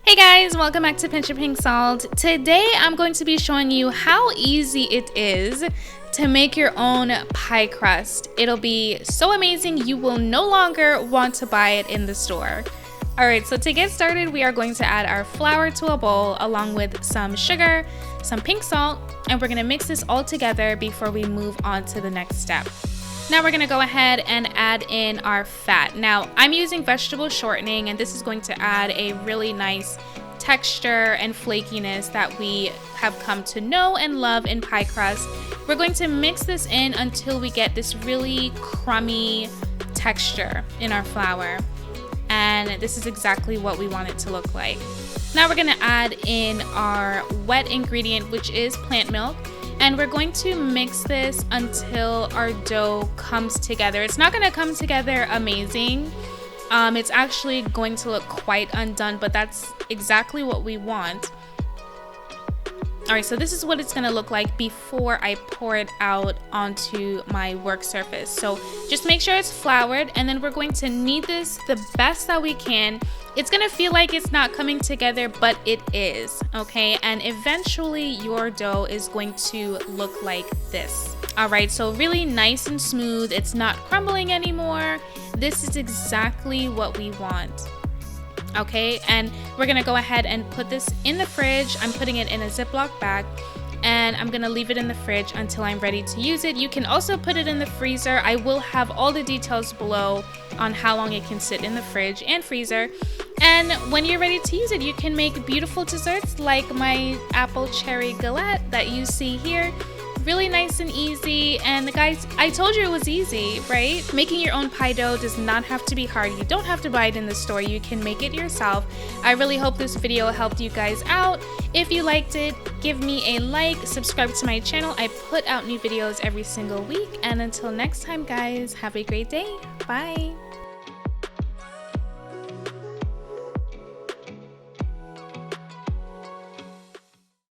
Hey guys, welcome back to Tsp Pink Salt. Today I'm going to be showing you how easy it is to make your own pie crust. It'll be so amazing you will no longer want to buy it in the store. Alright, so to get started we are going to add our flour to a bowl along with some sugar, some pink salt, and we're going to mix this all together before we move on to the next step. Now we're going to go ahead and add in our fat. Now I'm using vegetable shortening, and this is going to add a really nice texture and flakiness that we have come to know and love in pie crust. We're going to mix this in until we get this really crummy texture in our flour, and this is exactly what we want it to look like. Now we're going to add in our wet ingredient, which is plant milk. And we're going to mix this until our dough comes together. It's not going to come together amazing. It's actually going to look quite undone, but that's exactly what we want. Alright, so this is what it's going to look like before I pour it out onto my work surface. So just make sure it's floured, and then we're going to knead this the best that we can. It's going to feel like it's not coming together, but it is, okay? And eventually your dough is going to look like this. Alright, so really nice and smooth. It's not crumbling anymore. This is exactly what we want. Okay, and we're gonna go ahead and put this in the fridge. I'm putting it in a Ziploc bag, and I'm gonna leave it in the fridge until I'm ready to use it. You can also put it in the freezer. I will have all the details below on how long it can sit in the fridge and freezer. And when you're ready to use it, you can make beautiful desserts like my apple cherry galette that you see here. Really nice and easy. And guys, I told you it was easy, right? Making your own pie dough does not have to be hard. You don't have to buy it in the store. You can make it yourself. I really hope this video helped you guys out. If you liked it, give me a like, subscribe to my channel. I put out new videos every single week. And until next time, guys, have a great day. Bye.